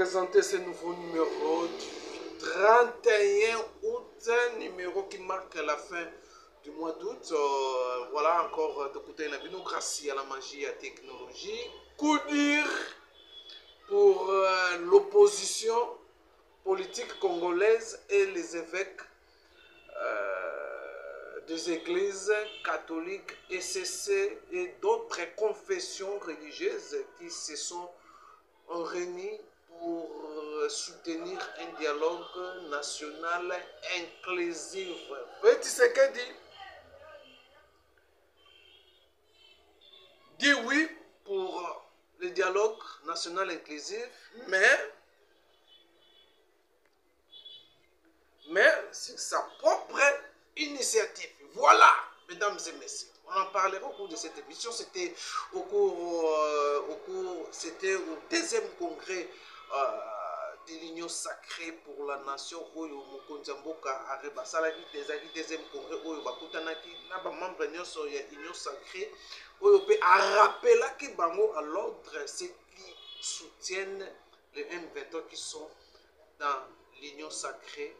présenter ce nouveau numéro du 31 août, numéro qui marque la fin du mois d'août. Voilà encore de côté la grâce à la magie et à la technologie. Coup dur pour l'opposition politique congolaise et les évêques des églises catholiques, ECC et d'autres confessions religieuses qui se sont réunis pour soutenir un dialogue national inclusif. Petit Tshisekedi dit oui pour le dialogue national inclusif, mais c'est sa propre initiative. Voilà, mesdames et messieurs. On en parlera au cours de cette émission. C'était au deuxième congrès de l'Union sacrée pour la nation. Oyo Mokonzi Mboka Areba Salaki deuxième congrès Oyo Bakutanaki na ba membre nyonso ya Union sacrée Oyo pe a rappelé ki bango à l'ordre ceux qui soutiennent les M23 qui sont dans l'Union sacrée.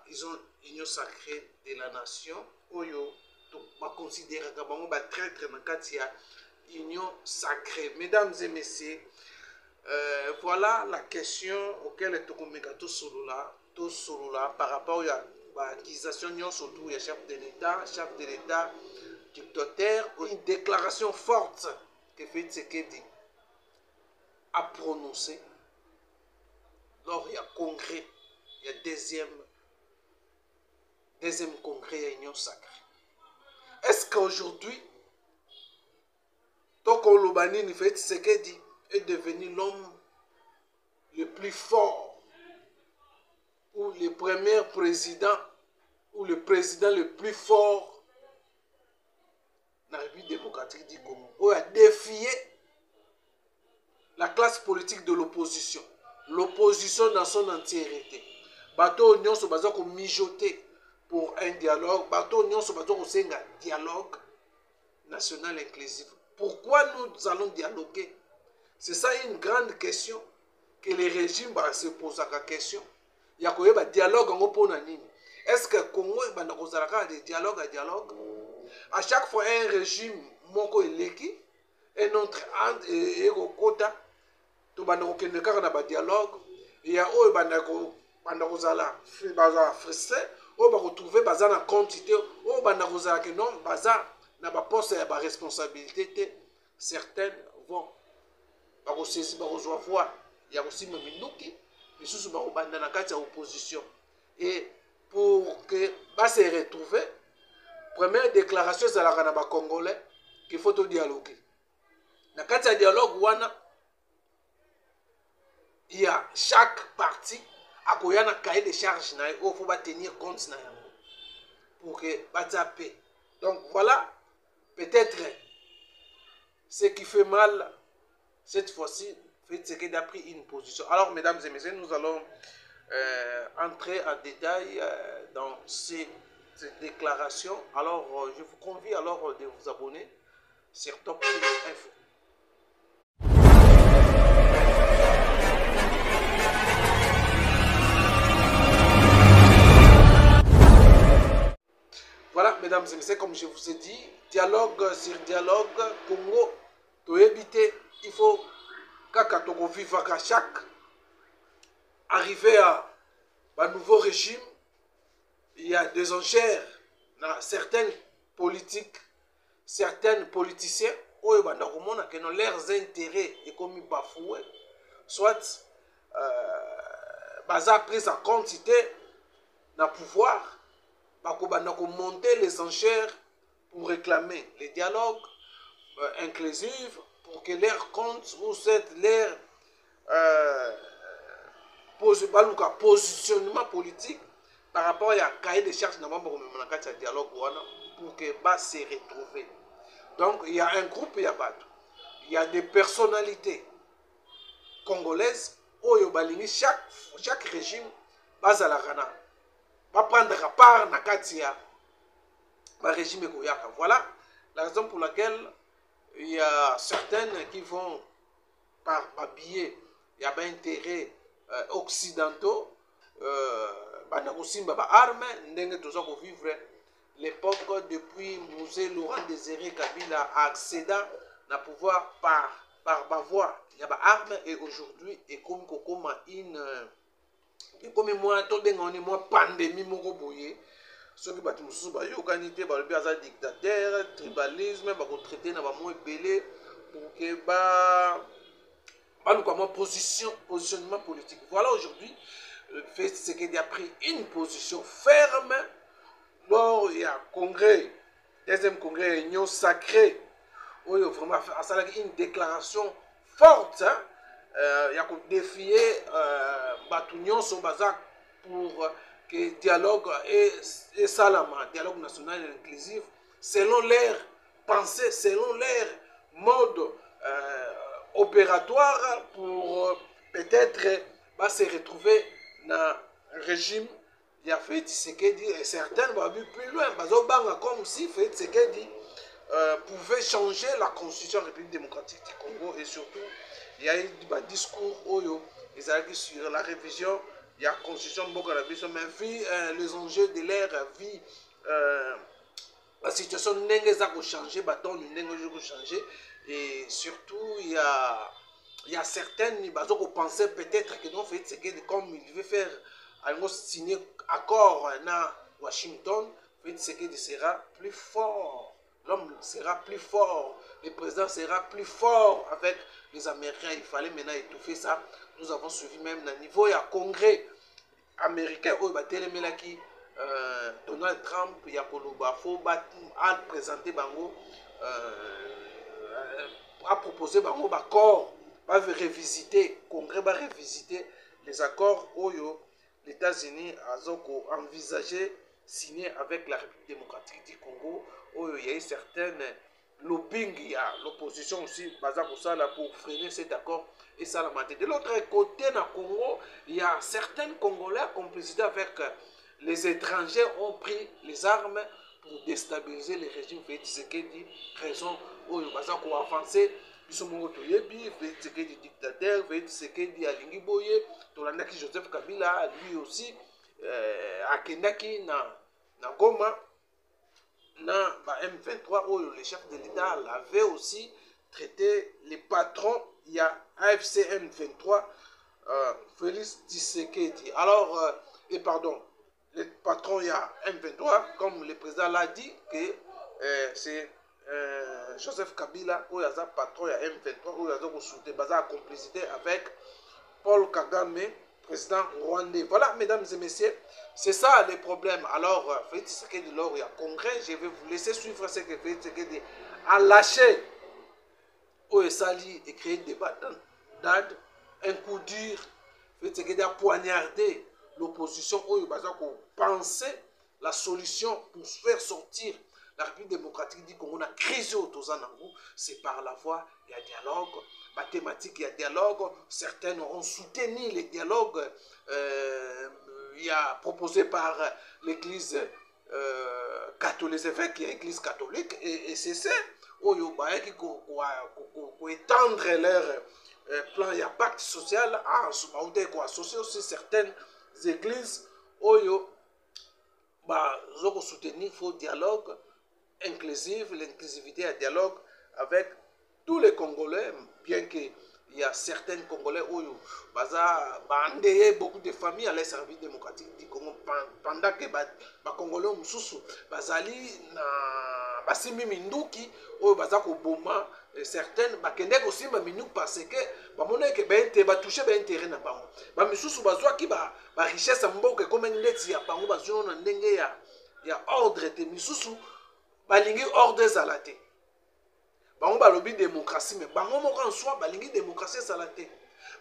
Ils ont l'union sacrée de la nation. Oyo va considérer que bango ba traître na kati ya union sacrée. Mesdames et messieurs, voilà la question auquel tout solula par rapport à l'accusation surtout du chef de l'État dictateur, une déclaration forte que Félix Tshisekedi a prononcée lors du congrès, il y a deuxième congrès de l'Union sacrée. Est-ce qu'aujourd'hui, Toko Lobanini Félix Tshisekedi est devenu l'homme le plus fort ou le premier président ou le président le plus fort dans la République démocratique du Congo, où a défié la classe politique de l'opposition dans son entièreté. Bateau nyonso baza ko mijoter pour un dialogue, bateau nyonso baza ko senga dialogue national inclusif. Pourquoi nous allons dialoguer? C'est ça une grande question que les régimes se posent la question. Il y a un dialogue en opposant. Est-ce que le Congo est de dialogue à dialogue? À chaque fois, un régime moko eleki, un autre et au quota, tout le dialogue. Il y a un frustré, on va retrouver en quantité, on va que non, na ba poste ya ba responsabilité, certaines vont voir il y a aussi Minuki, mais sous na kati ya opposition. Et pour que se retrouver, première déclaration c'est la ba congolais qu'il faut dialoguer. Na kati ya dialogue wana il y a chaque parti a un cahier de charge na il faut tenir compte na pour que bata paix. Donc voilà peut-être ce qui fait mal cette fois-ci. Félix Tshisekedi a pris une position. Alors mesdames et messieurs, nous allons entrer en détail dans ces déclarations. Alors je vous convie alors de vous abonner sur Top Info. Voilà, mesdames et messieurs, comme je vous ai dit, dialogue sur dialogue, Congo, pour éviter, il faut qu'à vivre à chaque arrivée à un nouveau régime, il y a des enchères dans certaines politiques, certains politiciens, où leurs intérêts sont comme bafoués, soit basa prise en quantité dans le pouvoir, monter les enchères pour réclamer les dialogues inclusifs, pour que leur compte ou leur positionnement politique par rapport à cahier de charges dans le dialogue pour que se retrouver. Donc il y a un groupe, il y a des personnalités congolaises où chaque régime base la Ghana va prendre part na katia ba régime koyaka. Voilà la raison pour laquelle il y a certaines qui vont par habiller il y a des intérêts occidentaux, bana kosimba ba arme ndenge toza ko vivre l'époque depuis Mosé Laurent Désiré Kabila a accédé na pouvoir par ma voix, il y a ba arme et aujourd'hui et comme kokoma et comme moi to benga on est moi pandémie moko boye soki bato mosusu bayokani te balobi aza dictateur tribalisme bakotraite na bamo ebele pour que baluka mwa positionnement politique. Voilà aujourd'hui Félix Tshisekedi a pris une position ferme lors il y a congrès, deuxième congrès réunion sacrée où il a vraiment fait une déclaration forte, hein? Il y a défié Batunion son bazar pour que dialogue et salama, dialogue national et inclusif, selon leur pensée, selon leur mode opératoire pour peut-être se retrouver dans un régime. Il y a Félix Tshisekedi et certains vont aller plus loin, comme si Félix Tshisekedi pouvait changer la constitution de la République démocratique du Congo et surtout il y a eu des discours sur la révision, il y a la constitution de mais vu les enjeux de leur vie, la situation n'est pas changée, changer et surtout il y a certaines qui pensaient peut-être que non, comme il veut faire signer accord à Washington, Tshisekedi sera plus fort. L'homme sera plus fort, le président sera plus fort avec les Américains. Il fallait maintenant étouffer ça. Nous avons suivi même le niveau, il y a congrès américain où Donald Trump, il y a présenté Bango, a proposé Bango accord, va revisiter, congrès va revisiter les accords où les États-Unis ont envisagé signer avec la République démocratique du Congo, où il y a eu certaines lobbying, il y a l'opposition aussi, pour freiner cet accord et ça la maté. De l'autre côté, dans le Congo, il y a certains Congolais en complicité avec les étrangers ont pris les armes pour déstabiliser le régime Félix Tshisekedi, raison où il va avancer. Félix Tshisekedi dictateur, Félix Tshisekedi alingi boye, tolandaki Joseph Kabila, lui aussi, akendaki na Goma, na M23 où le chef de l'État l'avait aussi traité les patrons, il y a AFC M23, Félix Tshisekedi. Alors, et pardon, les patrons, il y a M23, comme le président l'a dit, que c'est Joseph Kabila, où il y a patron, il y a M23, où il y a soutien, basé en complicité avec Paul Kagame, président rwandais. Voilà, mesdames et messieurs, c'est ça le problème. Alors, Félix Tshisekedi, lors il y a congrès, je vais vous laisser suivre ce que Félix Tshisekedi a lâché au Essali et créé des batades, un coup dur. Félix Tshisekedi a poignardé l'opposition où il a pensé la solution pour faire sortir la République démocratique du Congo, la crise au Tozanango, c'est par la voie, il y a dialogue, mathématiques, il y a dialogue, certains ont soutenu les dialogues, il y a proposé par l'église catholique, les évêques, qui est l'église catholique, et c'est ça, où il faut étendre leur plan, il y a pacte social, associer aussi certaines églises, où il faut soutenir, il faut dialogue, inclusif, l'inclusivité, un dialogue avec tous les Congolais, bien qu'il y a certains Congolais où beaucoup de familles à l'aide service démocratique du Congo pendant que les Congolais mususu bazali na basimi minduki où bazako boma certaines bakende aussi minduki parce que bamona que bente ba toucher ba intérêt na bango ba misusu bazwa ki ba richesse mboka comme ndeti ya bango bazwa na ndenge ya ordre te misusu balingi ordre ezala te bango balobi démocratie mais bango moko en soi balingi démocratie ezala te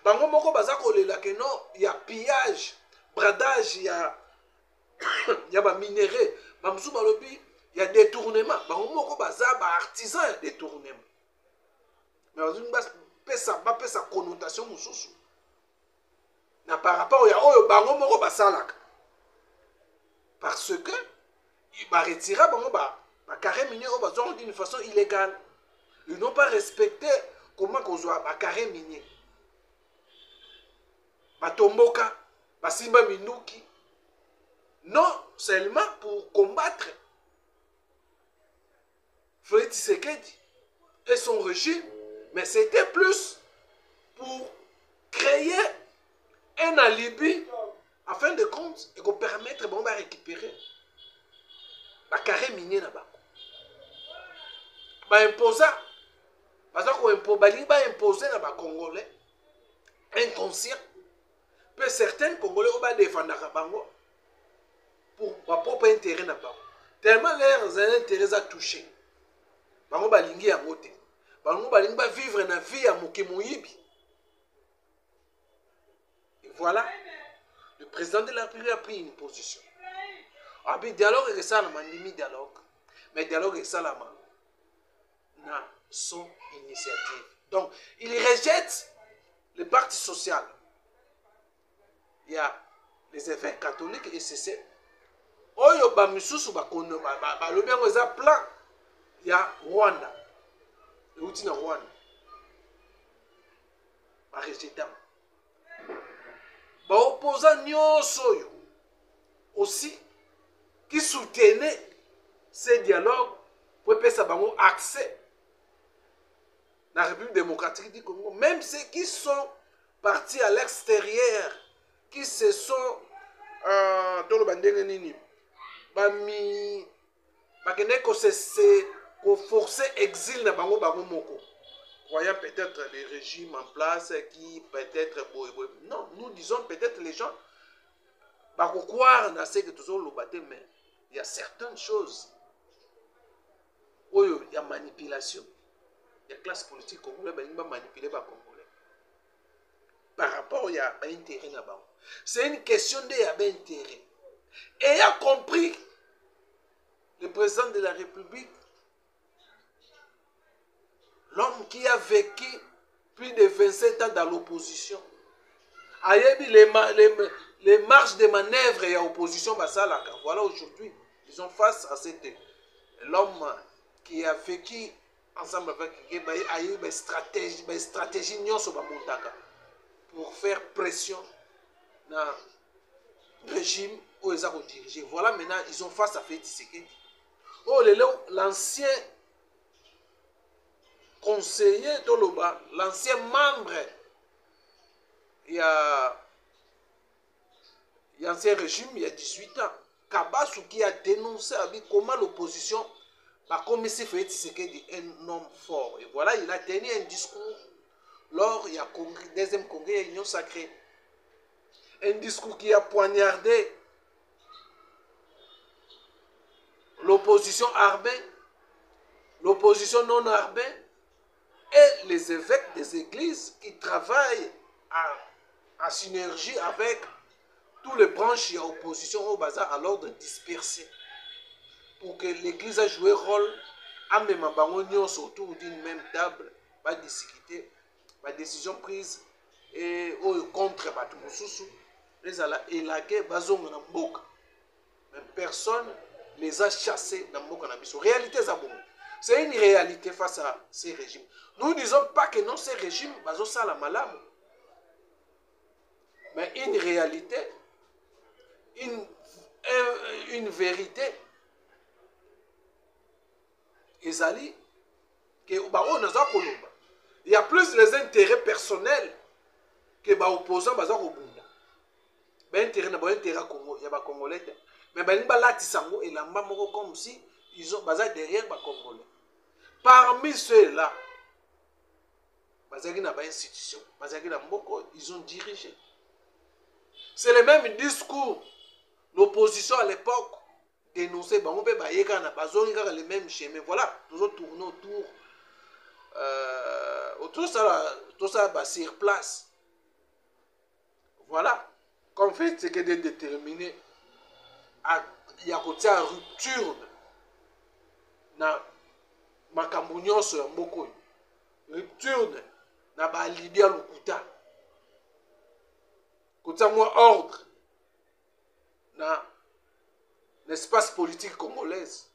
bango moko baza kolela ke non ya pillage bradage ya ba minéraux bamusu balobi ya détournement bango moko baza ba artisan ya détournement mais bazuni bapesa connotation mosusu na par rapport ya oyo bango moko basalaka parce que baretira bango carré minier d'une façon illégale. Ils n'ont pas respecté comment qu'on soit carré minier. batomboka, basimba minuki. Non seulement pour combattre Félix Tshisekedi et son régime, mais c'était plus pour créer un alibi afin de compte et qu'on permettre de récupérer le carré minier là-bas. Imposer, parce qu'on imposer à Congolais inconscient, que certains Congolais vont défendre Bango pour leur propre intérêt là-bas. Tellement leurs intérêts à toucher. Bango balingi à moté. Bango balingi va vivre une vie à Mokemoyibi. Et voilà, le président de la République a pris une position. Ah bien, dialogue est ça, le dialogue. Mais dialogue est ça, dans son initiative. Donc, il rejette le parti social. Il y a les évêques catholiques et c'est Oyo ba misusu ba kono ba lobi ngo za plan ya Rwanda. Euti na Rwanda. Ba rejetant. Ba opposant nyonso yo aussi qui soutenait ce dialogue pour pesa bango accès dans la République démocratique du Congo, même ceux qui sont partis à l'extérieur, qui se sont dans le bandé nini bami bakende ko se ko forcer exil na bango moko, croyant peut-être les régimes en place qui peut-être non, nous disons peut-être les gens bako croire na ce que toujours le baté, mais il y a certaines choses où il y a manipulation. Il y a classe politique congolaise qui va manipuler les Congolais par rapport à l'intérêt là-bas. C'est une question d'intérêt. Et il a compris, le président de la République, l'homme qui a vécu plus de 27 ans dans l'opposition, a eu les marges de manœuvre et l'opposition, voilà aujourd'hui, ils sont face à l'homme qui a vécu ensemble avec une stratégie pour faire pression dans le régime où ils ont dirigé. Voilà, maintenant, ils sont face à Félix Tshisekedi. Oh, l'ancien conseiller Toloba, l'ancien membre, il y a l'ancien régime, il y a 18 ans, Kabassou qui a dénoncé comment l'opposition comme si Félix Tshisekedi un homme fort. Et voilà, il a tenu un discours lors du deuxième congrès de l'Union sacrée. Un discours qui a poignardé l'opposition armée, l'opposition non armée et les évêques des églises qui travaillent en synergie avec toutes les branches de l'opposition au bazar à l'ordre dispersé. Pour que l'église a joué rôle à même autour d'une même table, pas discuter, pas décision prise et contre Batumususu, les ala élagués, bazong na mboka. Même personne les a chassés dans mboka na biso. Réalité c'est une réalité face à ces régimes. Nous ne disons pas que non ces régimes bazo sala malamu. Mais une réalité, une vérité. Il y a plus les intérêts personnels que les opposants baza kobunda. Intérêt na intérêt Congo, il y a des Congolais. Mais ils ont et lamba moko comme si ils ont baza derrière les Congolais. Parmi ceux-là, bazaki na ba institution, bazaki na mboko, ils ont dirigé. C'est le même discours. L'opposition à l'époque dénoncer bango pe bayeka na bazongi kaka le même chemin. Voilà, toujours tourner autour ça sur place. Voilà, comme fait c'est que de déterminer il y a côté en rupture na makambo nyonso ya mboko, rupture na ba Libya lokuta, côté moi ordre na l'espace politique congolaise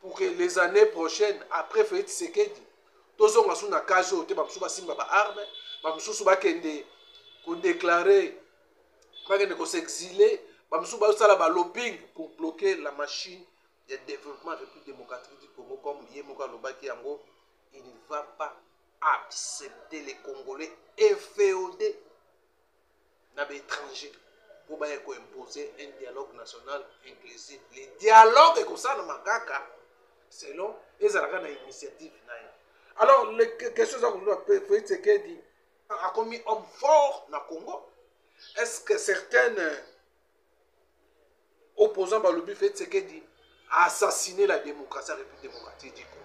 pour que les années prochaines, après Félix Tshisekedi, tous on a sous na kajo te ba musuba simba ba arme, ba mususu ba kende qu'on déclarer, qu'on s'exiler, un lobbying pour bloquer la machine de développement de la République démocratique du Congo, comme Yemoka Lobaki Yango. Il ne va pas accepter les Congolais inféodés dans l'étranger pour imposer un dialogue national inclusif. Les dialogues comme ça dans Makaka, selon les initiatives. Alors, les questions que Tshisekedi a commis homme fort dans le Congo. Est-ce que certains opposants à l'objet fait Tshisekedi a assassiné la démocratie, la République démocratique du Congo?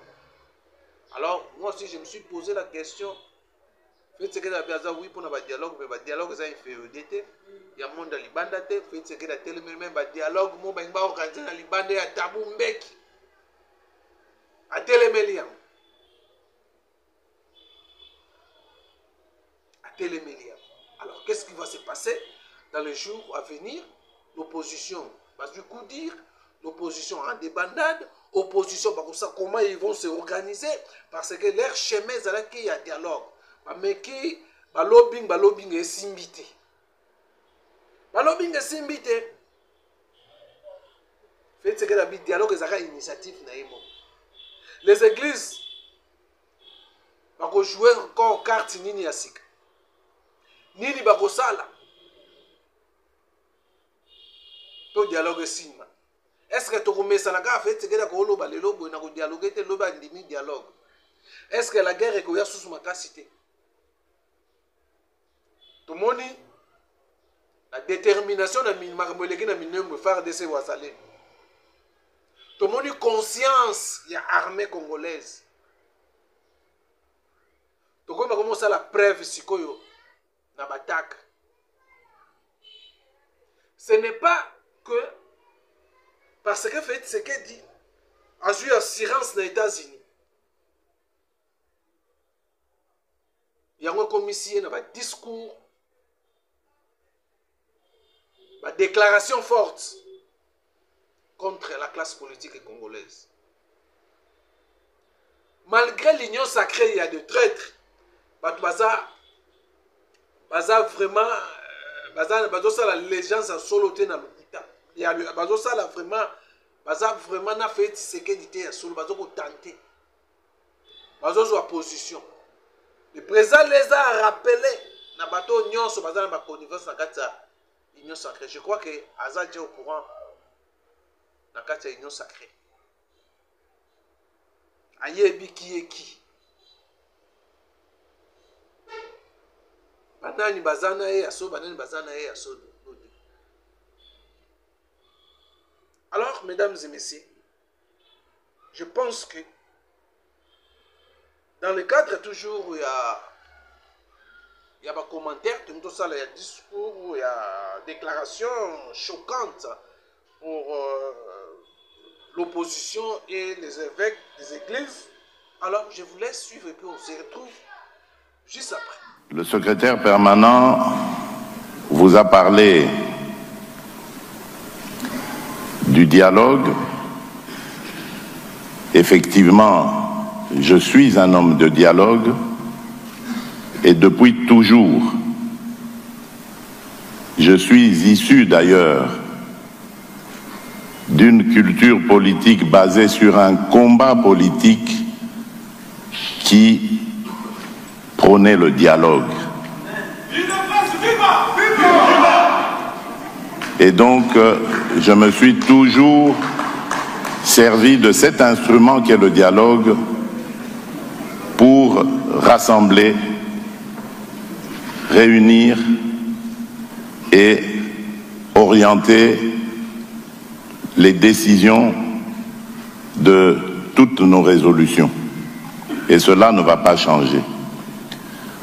Alors, moi aussi, je me suis posé la question. Fait Tshisekedi a dit oui pour un dialogue, mais le dialogue est infériorité. Il y a un monde dans Libanda, fait Tshisekedi a tellement même un dialogue, moi, je vais organiser dans Libanda, à Tabou Mbeki. À Télémélian. Alors, qu'est-ce qui va se passer dans les jours à venir? L'opposition va du coup dire, l'opposition en débandade, opposition, comment ils vont se organiser, parce que leur chemin, c'est qu'il y a dialogue. Mais qui, lobbying est simbité. Lobbying est simbité. Fait que le dialogue est une initiative. Les églises vont jouer encore carte nini asika. Nini bakosala to dialogue sima. Est-ce que tu remets ça la fait que ko loba le lobo na ko dialogue te loba ndimi dialogue. Est-ce que la guerre est ko ya sous ma cité? Tout le monde la détermination na minima moleki na minembo faire de ces wasalé. Tout le monde conscience il y a armée congolaise. Tout le monde commence à la preuve sikoyo. Ce n'est pas que parce que fait ce qu'il dit a eu assurance dans les États-Unis. Il y a un commissaire dans un discours, une déclaration forte contre la classe politique congolaise. Malgré l'union sacrée, il y a des traîtres. Baza vraiment baza la légende à soloté dans l'hôpital. Il y a baza la vraiment na fait Tshisekedi à solo baza ko tenter. Baza sur la position. Le président les a rappelé na bateau nyonso baza na ba connivence na kata union sacrée. Je crois que Azad est au courant na kata union sacrée. Ayebi qui est qui? Banani bazana e aso, banani bazana e aso. Alors, mesdames et messieurs, je pense que dans le cadre toujours où il y a des commentaires, tout ça, il y a discours, il y a déclarations choquantes pour l'opposition et les évêques des églises. Alors, je vous laisse suivre et puis on se retrouve juste après. Le secrétaire permanent vous a parlé du dialogue. Effectivement, je suis un homme de dialogue et depuis toujours, je suis issu d'ailleurs d'une culture politique basée sur un combat politique qui prôner le dialogue. Et donc, je me suis toujours servi de cet instrument qui est le dialogue pour rassembler, réunir et orienter les décisions de toutes nos résolutions. Et cela ne va pas changer.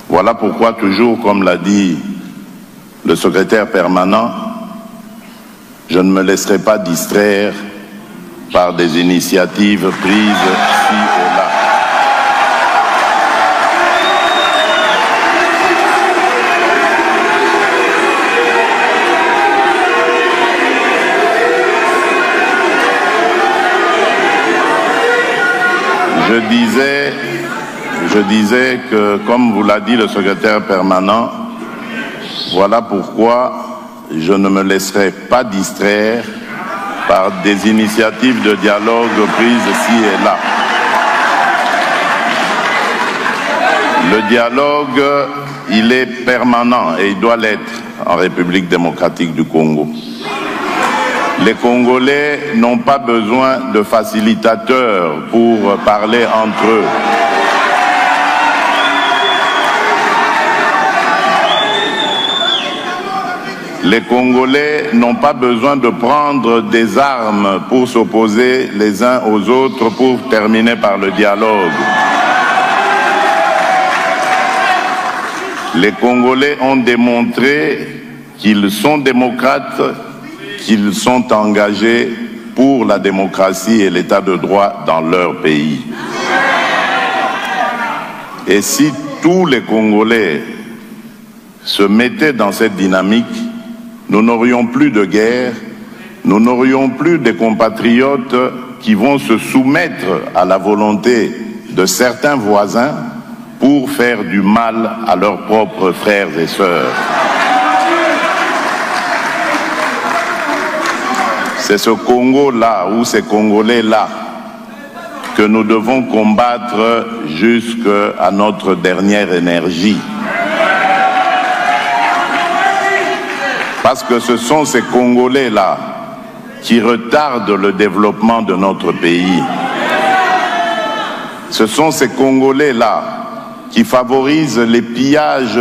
Voilà pourquoi toujours, comme l'a dit le secrétaire permanent, je ne me laisserai pas distraire par des initiatives prises ci ou là. Je disais que, comme vous l'a dit le secrétaire permanent, Voilà pourquoi je ne me laisserai pas distraire par des initiatives de dialogue prises ici et là. Le dialogue, il est permanent et il doit l'être en République démocratique du Congo. Les Congolais n'ont pas besoin de facilitateurs pour parler entre eux. Les Congolais n'ont pas besoin de prendre des armes pour s'opposer les uns aux autres pour terminer par le dialogue. Les Congolais ont démontré qu'ils sont démocrates, qu'ils sont engagés pour la démocratie et l'état de droit dans leur pays. Et si tous les Congolais se mettaient dans cette dynamique, nous n'aurions plus de guerre, nous n'aurions plus des compatriotes qui vont se soumettre à la volonté de certains voisins pour faire du mal à leurs propres frères et sœurs. C'est ce Congo-là, ou ces Congolais-là, que nous devons combattre jusqu'à notre dernière énergie. Parce que ce sont ces Congolais-là qui retardent le développement de notre pays. Ce sont ces Congolais-là qui favorisent les pillages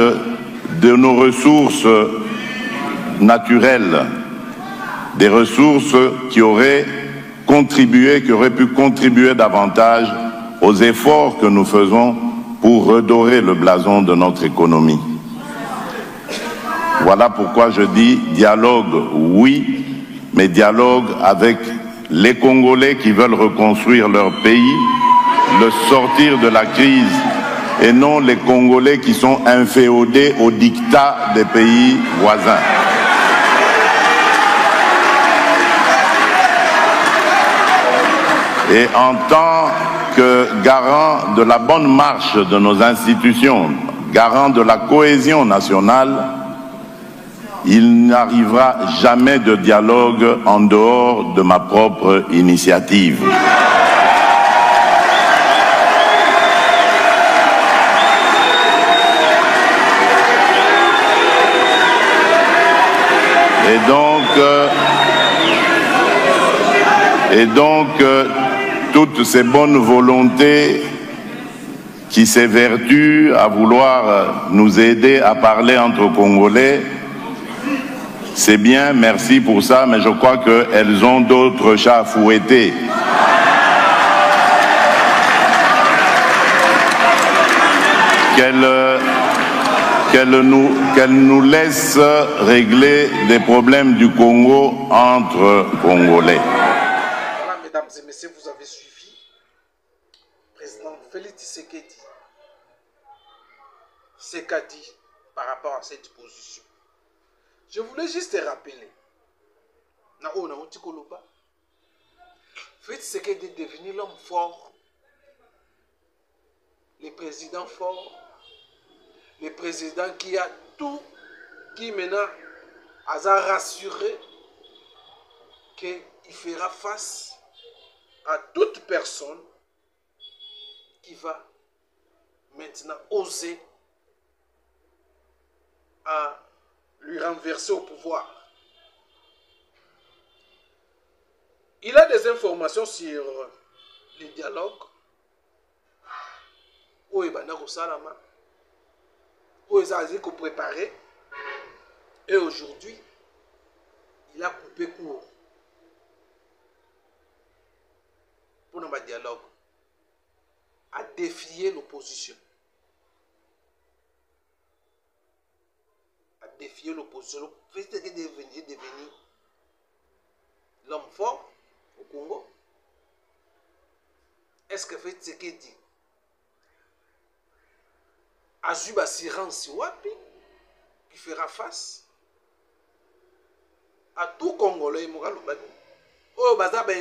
de nos ressources naturelles, des ressources qui auraient pu contribuer davantage aux efforts que nous faisons pour redorer le blason de notre économie. Voilà pourquoi je dis dialogue, oui, mais dialogue avec les Congolais qui veulent reconstruire leur pays, le sortir de la crise, et non les Congolais qui sont inféodés au diktat des pays voisins. Et en tant que garant de la bonne marche de nos institutions, garant de la cohésion nationale, il n'arrivera jamais de dialogue en dehors de ma propre initiative. Et donc, toutes ces bonnes volontés qui s'évertuent à vouloir nous aider à parler entre Congolais, c'est bien, merci pour ça, mais je crois qu'elles ont d'autres chats à fouetter. Qu'elles nous laissent régler des problèmes du Congo entre Congolais. Voilà, mesdames et messieurs, vous avez suivi président Félix Tshisekedi. C'est qu'a dit par rapport à cette position. Je voulais juste te rappeler, Félix Tshisekedi est devenu l'homme fort, le président fort, le président qui a tout, qui maintenant a rassuré qu'il fera face à toute personne qui va maintenant oser à lui renverser au pouvoir. Il a des informations sur les dialogues où il va préparer, et aujourd'hui il a coupé court pour un dialogue, à défier l'opposition. Défier l'opposition. Félix Tshisekedi est devenu l'homme fort au Congo. Est-ce que Félix Tshisekedi a eu assurance wapi qui fera face à tout Congolais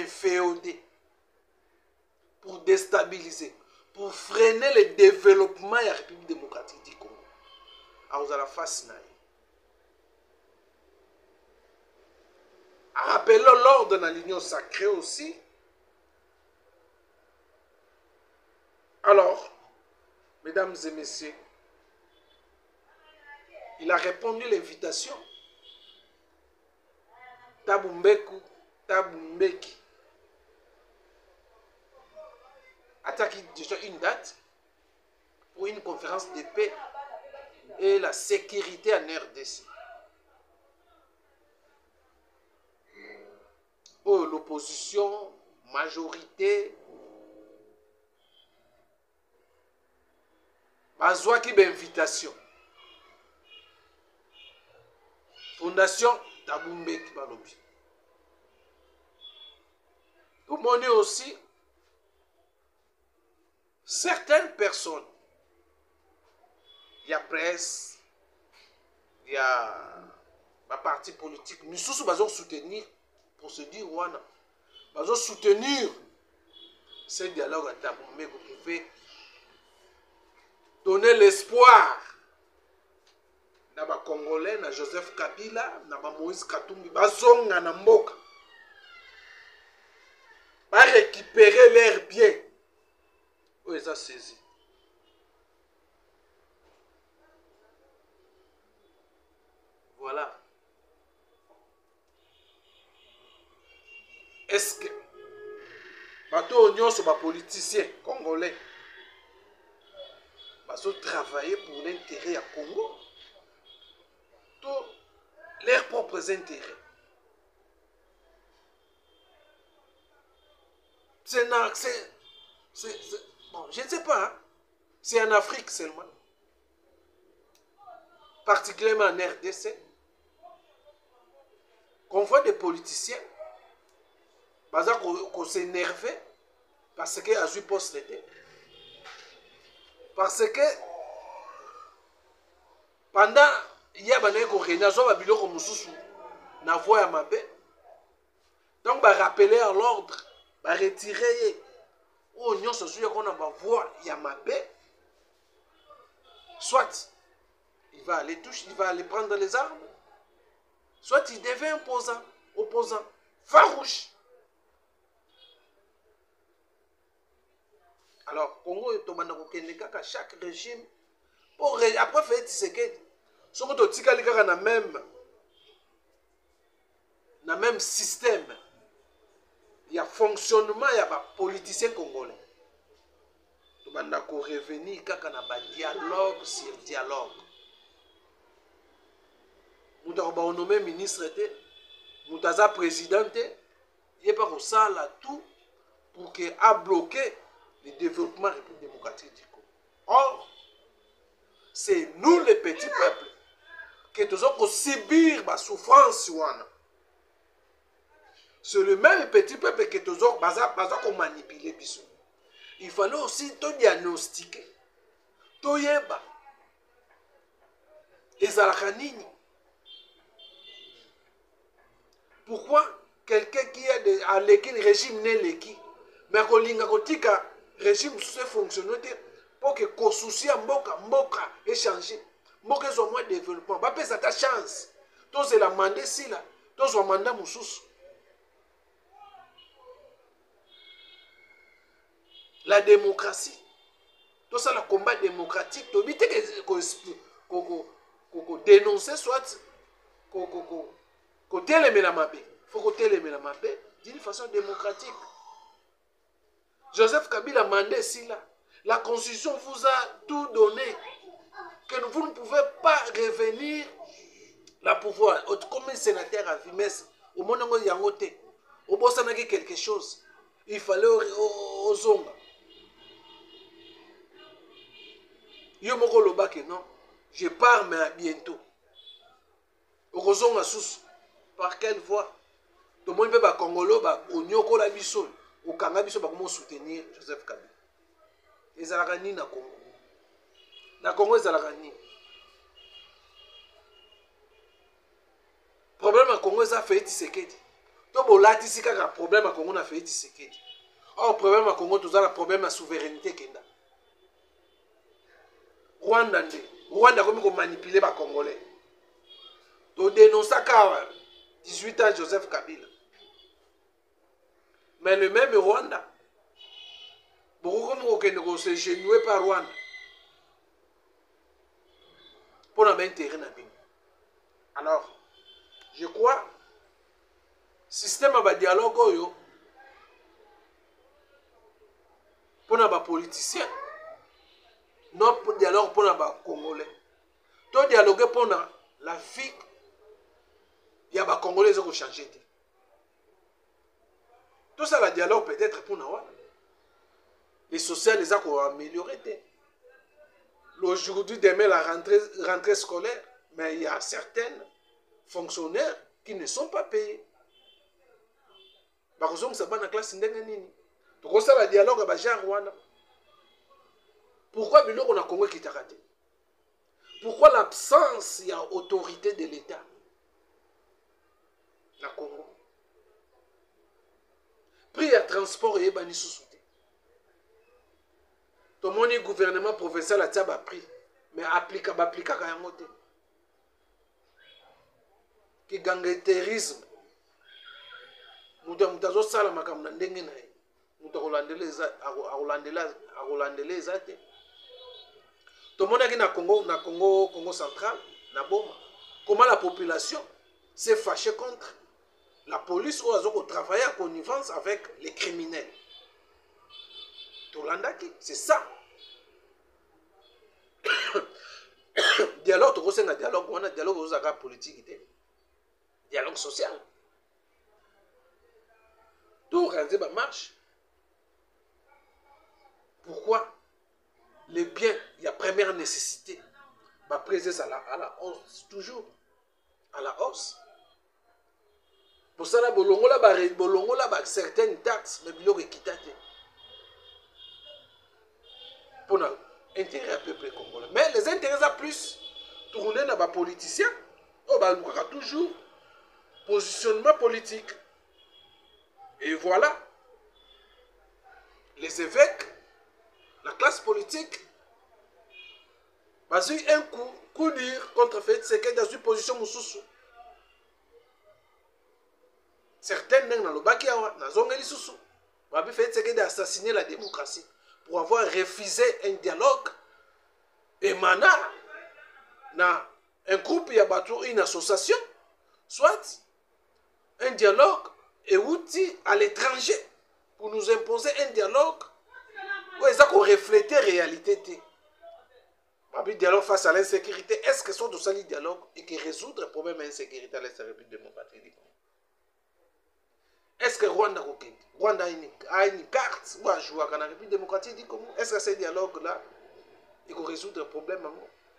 inféodé pour déstabiliser, pour freiner le développement de la République démocratique du Congo? À la face naïe. Rappelons l'ordre dans l'union sacrée aussi. Alors, mesdames et messieurs, il a répondu à l'invitation. Tabumbeku, Tabumbeki. Attaque déjà une date pour une conférence de paix et la sécurité en RDC. Oh, l'opposition, majorité, Bazwa qui invitation. Fondation Tabumbeki Balobi. Vous montrez aussi certaines personnes. Il y a presse, il y a ma parti politique. Nous sommes soutenir pour se dire Wana. Nous sommes soutenir ce dialogue à Tabumbeki qui fait donner l'espoir na ba Congolais, na Joseph Kabila, na ba Moïse Katumbi, bazonga na mboka. Ba récupérer leurs biens. Où ils ont saisi. Voilà. Est-ce que bateau union sur les politiciens congolais ils travailler pour l'intérêt à Congo, tous leurs propres intérêts. Bon, je ne sais pas, hein? C'est en Afrique seulement, particulièrement en RDC, qu'on voit des politiciens qu'on s'énerve parce qu'ils ont eu poste l'été. Parce que pendant il y a des gens qui ont été na voie ya mabe. Donc ba rappeler à l'ordre, ba retirer ou nyon se souya qu'on a ba voie ya mabe. Soit il va aller toucher, il va aller prendre les armes. Soit il devient opposant, farouche. Alors, Congo est au Manakokendeka, chaque régime, pour après faire Tshisekedi, si on a le même système, il y a fonctionnement, il y a des politiciens congolais. On a revenir à dialogue sur dialogue. Nous avons nommé ministre, nous avons président, il n'y a pas ça là tout pour qu'il a bloqué le développement de la République démocratique du Congo. Or, c'est nous les petits peuples qui devons subir la souffrance. C'est le même petit peuple qui devons manipuler. Il fallait aussi tout diagnostiquer. Tout yeba. Les Alakhanini. Pourquoi quelqu'un qui est à l'équipe régime n'est l'équipe, mais qu'on linga kotika régime sous fonctionnement pour que qu'on soucie mboka échanger mboka soit moins développement ba pesa ta chance tous c'est la mandé si là tous soit mandat mususu la démocratie tout ça le combat démocratique to bité que dénoncer soit côté les mélamabé faut côté les mélamabé d'une façon démocratique. Joseph Kabila a demandé ici là. La Constitution vous a tout donné. Que vous ne pouvez pas revenir la pouvoir. Comme un sénateur a vu, mais au monde où il y a un côté, au bout de quelque chose, il fallait aux zonga. Yo moko loba que non, je pars mais à bientôt. Au zonga sous. Par quelle voie? Tout le monde peut pas congolo, au nyoko la bisol. Au Kangabiso, comment soutenir Joseph Kabila. Les Alakani na Congo. Na Congo, les Alakani. Problème à Congo, ça fait Tshisekedi. Donc, bon, là, ici, quand problème à Congo, on a fait Tshisekedi. Or, problème à Congo, tout ça, le problème à souveraineté. Rwanda, comme on manipule les Congolais. Donc, dénoncer ça, 18 ans Joseph Kabila. Mais le même Rwanda, beaucoup de se genouer par Rwanda pour avoir intérêt dans le. Alors, je crois, système de dialogue pour les politiciens, non pour dialogue pour les Congolais. Tout dialogue pour la vie, il y a des Congolais qui ont changé. Tout ça, le dialogue peut-être pour nous. Les sociaux, les ont amélioré. Aujourd'hui, demain, la rentrée scolaire, mais il y a certains fonctionnaires qui ne sont pas payés. Par exemple, ça va dans la classe ndenge. Donc, ça, le dialogue avec Jean Rwanda. Pourquoi on a Congo qui t'a raté? Pourquoi l'absence, il y a autorité de l'État? La Congo. Prix à transport et bani sous-souté. Tout le monde gouvernement provincial a déjà pris, mais appliqué quand même. Qui gangeterisme. Nous avons ça la makam ndenge na ye. Nous avons les athées. Tout le monde qui na Congo central, na Boma. Comment la population s'est fâchée contre la police ou a travaillé en connivence avec les criminels. Tolandaki, c'est ça. Dialogue, on a dialogue politique, dialogue social. Tout organiser ma marche. Pourquoi les biens, il y a première nécessité. Ma présence à la hausse, toujours à la hausse. Pour ça, bolongo là, certaines taxes, mais bilo équité. Pour l'intérêt du peuple congolais. Mais les intérêts à plus tourner dans les politiciens, on va toujours positionnement politique. Et voilà, les évêques, la classe politique, ont eu un coup dur contre fait ce qui est dans une position moussoussou. Certains dans le Bakiawa, dans Zongeli Soussou, ont fait ce qui est d'assassiner la démocratie pour avoir refusé un dialogue émanant dans un groupe qui a battu une association, soit un dialogue et outil à l'étranger pour nous imposer un dialogue où ils ont reflété la réalité. Un dialogue face à l'insécurité, est-ce que ce sont de ça le dialogue et qui résoudre le problème de l'insécurité à l'Est de la République démocratique? Est-ce que Rwanda a une carte ou a joué dans la République démocratique? Est-ce que ce dialogue-là il peut résoudre le problème?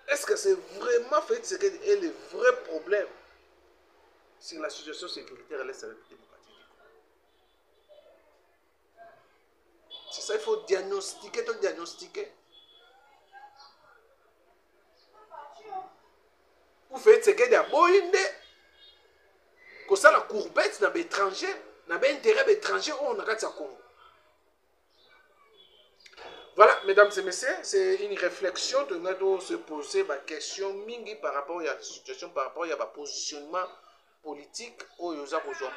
Est-ce que c'est vraiment fait ce qui est le vrai problème sur la situation sécuritaire à l'Est de la République démocratique? C'est ça, il faut diagnostiquer. Vous faites ce qu'il y a boïndé. Comme ça, la courbette n'a pas étranger, n'a pas intérêt étranger, on a gardé Congo. Voilà, mesdames et messieurs, c'est une réflexion de nous se poser la question mingi par rapport à la situation, par rapport à la positionnement politique où nous avons besoin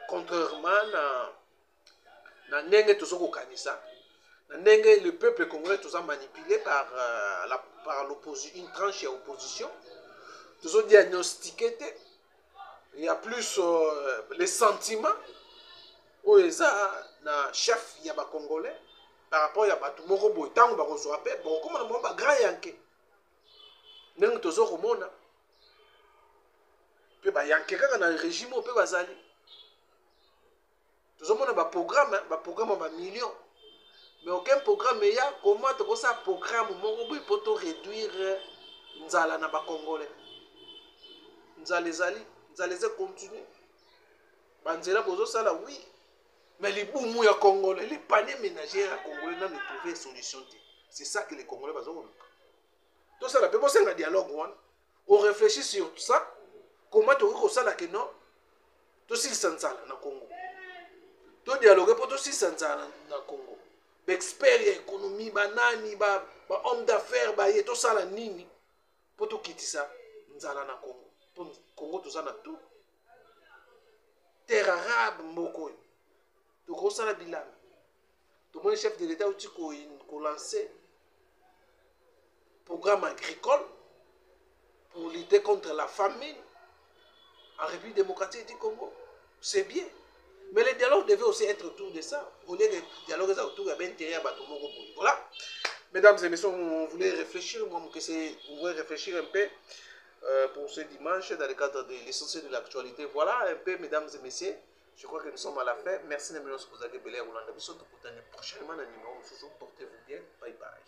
contrairement à le peuple congolais est manipulé par une tranche de l'opposition. Nous avons diagnostiqué. Il y a plus les sentiments où il y a un chef congolais par rapport à tout le monde. Tant que nous avons fait, comment nous avons grand yanké. Nous avons fait. Puis yanké quand on a un régime, on peut bazali. Nous avons un programme, un million. Mais aucun programme il y a comment tu peux ça programme pour réduire nzala na ba congolais. Nzalezali, nzaleze continuer. Banzela bozo sala oui. Mais les boumou ya congolais, les paniers ménagers à congolais n'ont trouvé une solution. C'est ça que les congolais bazont. Tout ça là peut passer un dialogue on réfléchit sur tout ça. Comment tu veux ça là que non? Tout si sanzala na Congo. Tout dialogue pour tout si sanzala na Congo. Expert économie banani ba homme d'affaires ba yeto sala nini pour tout quitter ça nzala na Congo pour Congo, tout ça, na tout. Terre arabe, Moko. Tout gros, ça, la bilan. Tout le monde, chef de l'État, qui a lancé programme agricole pour lutter contre la famine en République démocratique du Congo. C'est bien. Mais le dialogue devait aussi être autour de ça. Au lieu de dialoguer autour de l'intérêt à Batomo. Voilà. Mesdames et messieurs, on voulait réfléchir, on voulait réfléchir un peu pour ce dimanche dans le cadre de l'essentiel de l'actualité. Voilà un peu, mesdames et messieurs. Je crois que nous sommes à la fin. Merci de nous vous avez belé Roland. Nous sommes prochainement dans le numéro. Portez-vous bien. Bye bye.